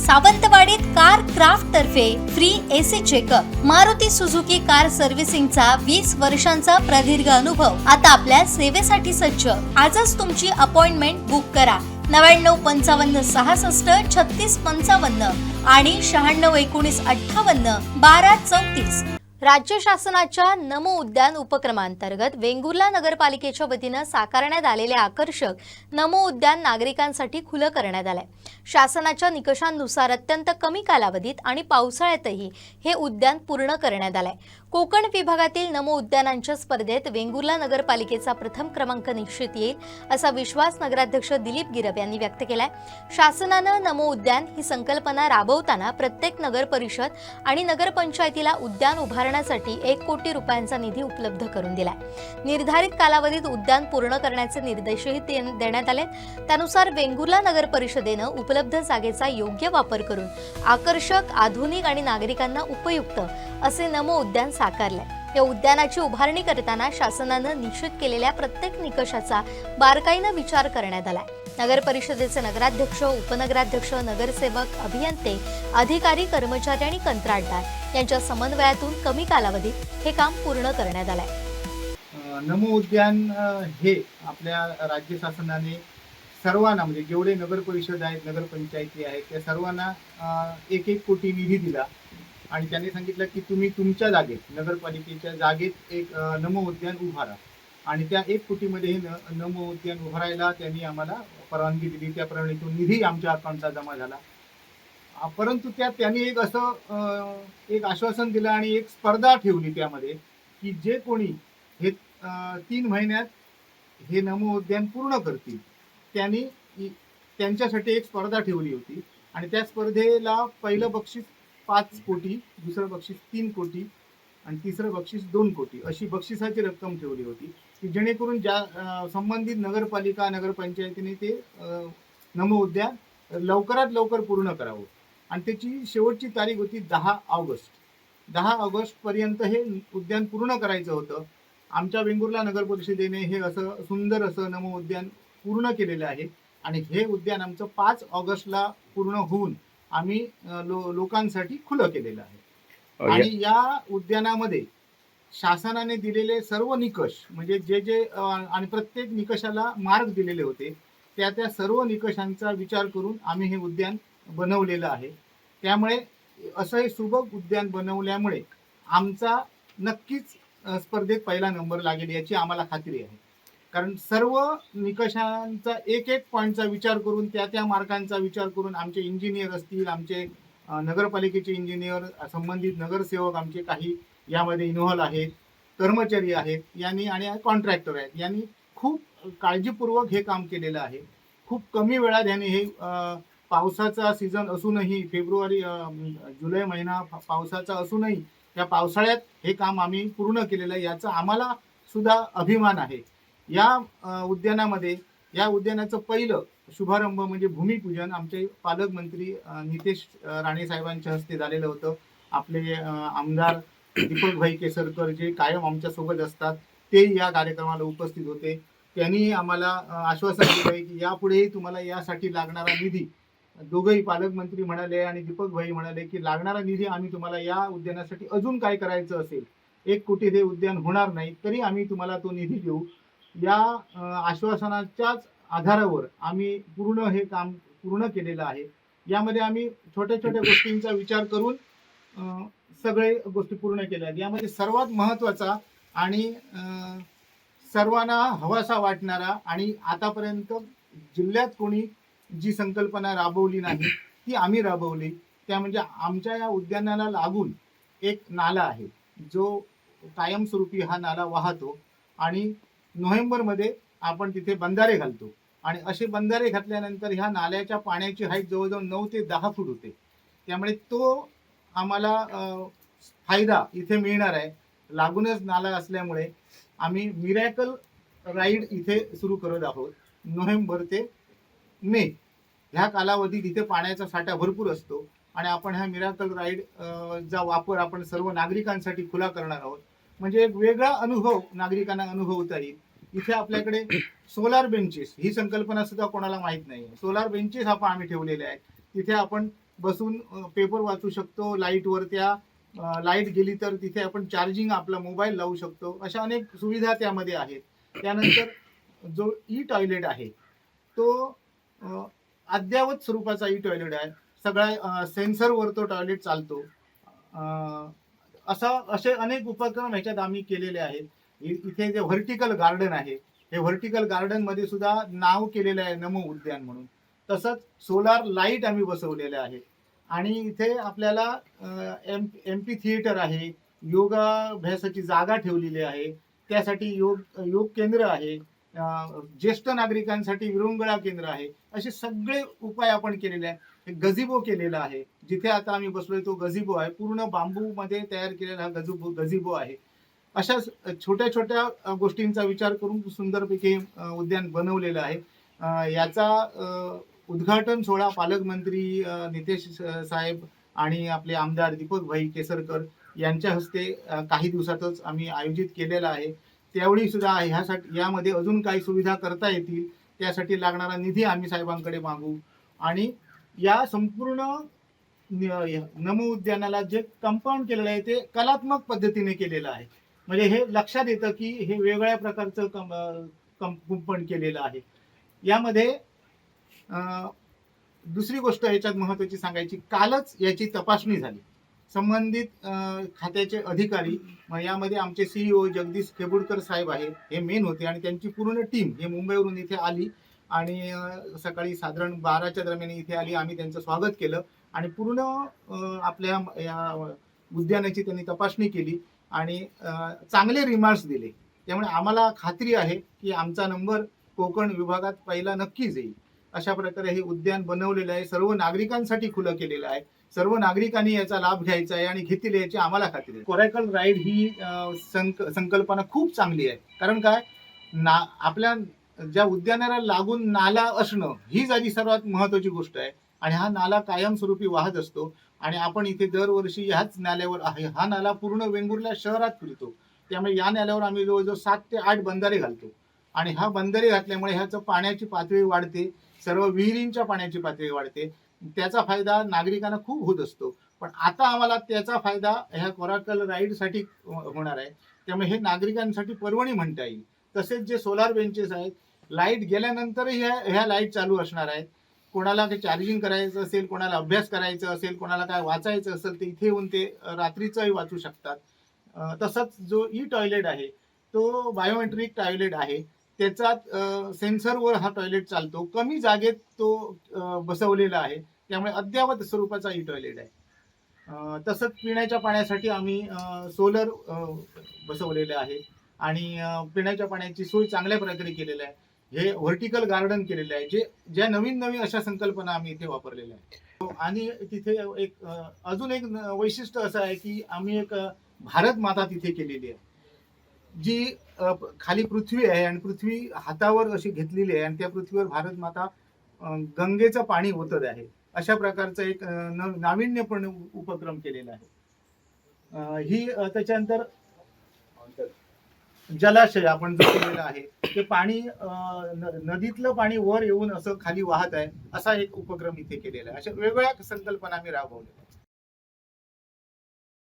सावंतवाडीत car craft तर्फे free AC checkup. Maruti Suzuki car सर्व्हिसिंगचा 20 वर्षांचा प्रदीर्घ अनुभव आता आपल्या सेवेसाठी सज्ज। आजच तुमची अपॉइंटमेंट बुक करा 9955663655 आणि 9619581234। राज्य शासनाच्या नमो उद्यान उपक्रमांतर्गत वेंगुर्ला नगरपालिकेच्या वतीने साकारण्यात आलेले आकर्षक नमो उद्यान नागरिकांसाठी खुले करण्यात आले। शासनाच्या निकषांनुसार अत्यंत कमी कालावधीत आणि पावसाळ्यातही हे उद्यान पूर्ण करण्यात आले। कोकण विभागातील नमो उद्यानांच्या स्पर्धेत वेंगुर्ला नगरपालिकेचा प्रथम क्रमांक निश्चित येईल असा विश्वास नगराध्यक्ष दिलीप गिरब यांनी व्यक्त केलाय। शासनाने नमो उद्यान ही संकल्पना राबवताना प्रत्येक नगर परिषद आणि नगरपंचायतीला उद्यान उभारण्यासाठी 1 कोटी रुपयांचा निधी उपलब्ध करून दिलाय। निर्धारित कालावधीत उद्यान पूर्ण करण्याचे निर्देशही देण्यात आले। त्यानुसार वेंगुर्ला नगर परिषदेने उपलब्ध जागेचा योग्य वापर करून आकर्षक, आधुनिक आणि नागरिकांना उपयुक्त असे नमो उद्यान साकारले। या उद्यानाची उभारणी करताना शासनाने निश्चित केलेल्या प्रत्येक निकषाचा बारकाईने विचार करण्यात आला। नगर परिषदेचे नगराध्यक्ष, उपनगराध्यक्ष, नगरसेवक, अभियंते, अधिकारी, कर्मचारी आणि कंत्राटदार यांच्या समन्वयातून कमी कालावधीत हे काम पूर्ण करण्यात आले। नमो उद्यान हे आपल्या राज्य शासनाने सर्वांना, म्हणजे जेवढे नगर परिषद आहेत, नगरपंचायती आहेत, त्या सर्वांना 1-1 कोटी निधी दिला आणि त्यांनी सांगितलं की तुम्ही तुमच्या जागेत, नगरपालिकेच्या जागेत एक नमो उद्यान उभारा आणि त्या 1 कोटीमध्ये हे नमो उद्यान उभारायला त्यांनी आम्हाला परवानगी दिली। त्याप्रमाणे तो निधी आमच्या अकाउंटला जमा झाला। परंतु त्यात त्यांनी एक आश्वासन दिलं आणि एक स्पर्धा ठेवली त्यामध्ये की जे कोणी हे 3 महिन्यात हे नमो उद्यान पूर्ण करतील त्यांच्यासाठी एक स्पर्धा ठेवली होती आणि त्या स्पर्धेला पहिलं बक्षीस 5 कोटी, दुसरं बक्षीस 3 कोटी आणि तिसरं बक्षीस 2 कोटी अशी बक्षिसाची रक्कम ठेवली होती की जेणेकरून ज्या संबंधित नगरपालिका, नगरपंचायतीने ते नमो उद्यान लवकरात लवकर पूर्ण करावं आणि त्याची शेवटची तारीख होती 10 ऑगस्ट। 10 ऑगस्ट पर्यंत हे उद्यान पूर्ण करायचं होतं। आमच्या वेंगुर्ला नगर परिषदेने हे असं सुंदर असं नमो उद्यान पूर्ण केलेलं आहे आणि हे उद्यान आमचं 5 ऑगस्टला पूर्ण होऊन आम्ही लोकांसाठी खुलं केलेलं आहे। आणि या उद्यानामध्ये शासनाने दिलेले सर्व निकष, म्हणजे जे आणि प्रत्येक निकषाला मार्क दिलेले होते, त्या सर्व निकषांचा विचार करून आम्ही हे उद्यान बनवलेलं आहे। त्यामुळे असं हे सुबक उद्यान बनवल्यामुळे आमचा नक्कीच स्पर्धेत पहिला नंबर लागेल याची आम्हाला खात्री आहे। कारण सर्व निकषांचा 1-1 पॉईंटचा विचार करून, त्या मार्कांचा विचार करून आमचे इंजिनियर असतील, आमचे नगरपालिकेचे इंजिनियर, संबंधित नगरसेवक आमचे काही यामध्ये इन्व्हॉल्व आहेत, कर्मचारी आहेत यांनी आणि कॉन्ट्रॅक्टर आहेत, यांनी खूप काळजीपूर्वक हे काम केलेलं आहे। खूप कमी वेळात यांनी हे पावसाचा सीझन असूनही, फेब्रुवारी जुलै महिना पावसाचा असूनही या पावसाळ्यात हे काम आम्ही पूर्ण केलेलं आहे, याचा आम्हाला सुद्धा अभिमान आहे। या उद्यानाचं पहिलं शुभारंभ म्हणजे भूमिपूजन आमचे पालकमंत्री नितेश राणे साहेबांच्या हस्ते झालेलं होतं। आपले आमदार दीपक भाई केसरकर जे कायम आमच्या सोबत असतात ते या कार्यक्रमाला उपस्थित होते। त्यांनी आम्हाला आश्वासन दिलं की यापुढेही तुम्हाला यासाठी लागणारा निधी, दोघंही पालकमंत्री म्हणाले आणि दीपक भाई म्हणाले की लागणारा निधी आम्ही तुम्हाला या उद्यानासाठी अजून काय करायचं असेल, 1 कोटी हे उद्यान होणार नाही तरी आम्ही तुम्हाला तो निधी देऊ। या आश्वासनाच्याच आधारावर आम्ही पूर्ण हे काम पूर्ण केलेलं आहे। यामध्ये आम्ही छोट्या छोट्या गोष्टींचा विचार करून सगळे गोष्टी पूर्ण केल्या आहेत। यामध्ये सर्वात महत्त्वाचा आणि सर्वांना हवासा वाटणारा आणि आतापर्यंत जिल्ह्यात कोणी जी संकल्पना राबवली नाही ती आम्ही राबवली, त्या म्हणजे आमच्या या उद्यानाला लागून एक नाला आहे जो कायमस्वरूपी हा नाला वाहतो आणि नोव्हेंबरमध्ये आपण तिथे बंधारे घालतो आणि असे बंधारे घातल्यानंतर ह्या नाल्याच्या पाण्याची हाईट जवळजवळ 9 ते 10 फूट होते। त्यामुळे तो आम्हाला फायदा इथे मिळणार आहे। लागूनच नाला असल्यामुळे आम्ही मिरॅकल राईड इथे सुरू करत आहोत। नोव्हेंबर ते मे ह्या कालावधीत इथे पाण्याचा साठा भरपूर असतो आणि आपण ह्या मिरॅकल राईड चा वापर आपण सर्व नागरिकांसाठी खुला करणार आहोत। म्हणजे एक वेगळा अनुभव नागरिकांना अनुभवता येईल। इथे आपल्याकडे सोलार बेंचेस ही संकल्पना सुद्धा कोणाला माहित नाही। सोलार बेंचेस आम्ही ठेवलेले आहेत। तिथे आपण बसून पेपर वाचू शकतो. लाईटवर त्या लाईट गेली तर तिथे आपण चार्जिंग आपला मोबाईल लावू शकतो. अशा अनेक सुविधा त्यामध्ये आहेत. त्यानंतर जो ई टॉयलेट आहे तो अद्ययावत स्वरूपाचा ई टॉयलेट आहे. सगळ्या सेन्सरवर तो टॉयलेट चालतो. असे अनेक उपक्रम ह्याच्यात आम्ही केलेले आहेत. इथे जे व्हर्टिकल गार्डन आहे, हे व्हर्टिकल गार्डन मध्ये सुद्धा नाव केलेलं आहे नमो उद्यान म्हणून. तसंच सोलार लाईट आम्ही बसवलेले आहे. आणि इथे आपल्याला एमपी थिएटर आहे, योगाभ्यासाची जागा ठेवलेली आहे, त्यासाठी योग केंद्र आहे, ज्येष्ठ नागरिकांसाठी विरंगुळा केंद्र आहे. असे सगळे उपाय आपण केलेले आहे. गझिबो केलेला आहे, जिथे आता आम्ही बसलोय तो गझिबो आहे. पूर्ण बांबू मध्ये तयार केलेला हा गझिबो आहे. अशा छोट्या छोट्या गोष्टींचा विचार करून सुंदरपैकी उद्यान बनवलेलं आहे. याचा उद्घाटन सोहळा पालकमंत्री नितेश साहेब आणि आपले आमदार दीपक भाई केसरकर यांच्या हस्ते काही दिवसातच आम्ही आयोजित केलेला आहे. त्यावेळी सुद्धा ह्यासाठी यामध्ये अजून काही सुविधा करता येतील, त्यासाठी लागणारा निधी आम्ही साहेबांकडे मागू. आणि या संपूर्ण नमो उद्यानाला जे कंपाऊंड केलेलं आहे ते कलात्मक पद्धतीने केलेलं आहे. म्हणजे हे लक्षात येतं की हे वेगळ्या प्रकारचं कंपाऊंड केलेलं आहे. यामध्ये दुसरी गोष्ट याच्यात महत्वाची सांगायची, कालच याची तपासणी झाली. संबंधित खात्याचे अधिकारी, यामध्ये आमचे सीईओ जगदीश खेबुडकर साहेब आहे, हे मेन होते, आणि त्यांची पूर्ण टीम हे मुंबईवरून इथे आली आणि सकाळी साधारण 12च्या दरम्यान इथे आली. आम्ही त्यांचं स्वागत केलं आणि पूर्ण आपल्या या उद्यानाची त्यांनी तपासणी केली आणि चांगले रिमार्क्स दिले. त्यामुळे आम्हाला खात्री आहे की आमचा नंबर कोकण विभागात पहिला नक्कीच येईल. अशा प्रकारे हे उद्यान बनवलेलं आहे. सर्व नागरिकांसाठी खुलं केलेलं आहे. सर्व नागरिकांनी याचा लाभ घ्यायचा आहे आणि घेतील याची आम्हाला खात्री आहे. कोरायकल राईड ही संकल्पना खूप चांगली आहे. कारण काय, आपल्या ज्या उद्यानाला लागून नाला असणं ही आधी सर्वात महत्वाची गोष्ट आहे. आणि हा नाला कायमस्वरूपी वाहत असतो आणि आपण इथे दरवर्षी ह्याच नाल्यावर आहे. हा नाला पूर्ण वेंगुर्ला शहरात फिरतो. त्यामुळे या नाल्यावर आम्ही जवळजवळ 7 ते 8 बंधारे घालतो आणि हा बंधारे घातल्यामुळे ह्याचं पाण्याची पातळी वाढते, सर्व विहिरींच्या पाण्याची पातळी वाढते. त्याचा फायदा नागरिकांना खूप होत असतो. पण आता आम्हाला त्याचा फायदा ह्या कोराकल राईडसाठी होणार आहे. त्यामुळे हे नागरिकांसाठी पर्वणी म्हणता येईल. तसेच जे सोलार बेंचेस आहेत, लाईट गेल्यानंतरही ह्या लाईट चालू असणार आहेत. कोणाला काही चार्जिंग करायचं असेल, कोणाला अभ्यास करायचा असेल, कोणाला काय वाचायचं असेल, तर इथे येऊन ते रात्रीचंही वाचू शकतात. तसंच जो ई टॉयलेट आहे तो बायोमेट्रिक टॉयलेट आहे. त्याच्यात सेन्सरवर हा टॉयलेट चालतो. कमी जागेत तो बसवलेला आहे. त्यामुळे अद्ययावत स्वरूपाचा ई टॉयलेट आहे. तसंच पिण्याच्या पाण्यासाठी आम्ही सोलर बसवलेले आहे आणि पिण्याच्या पाण्याची सोय चांगल्या प्रकारे केलेली आहे. हे व्हर्टिकल गार्डन केलेले आहे. ज्या नवीन अशा संकल्पना आम्ही इथे वापरलेल्या आहेत. आणि तिथे अजून एक वैशिष्ट्य असं आहे की आम्ही एक भारत माता तिथे केलेली आहे, जी खाली पृथ्वी आहे आणि पृथ्वी हातावर अशी घेतलेली आहे आणि त्या पृथ्वीवर भारत माता गंगेचं पाणी ओतत आहे. अशा प्रकारचा एक नाविन्यपूर्ण उपक्रम केलेला आहे. ही त्याच्यानंतर जलाशय आपण जो केलेला आहे ते पाणी नदीतलं पाणी वर येऊन असं खाली वाहत आहे, असा एक उपक्रम इथे केलेला आहे. अशा वेगवेगळ्या संकल्पना आम्ही राबवल्या.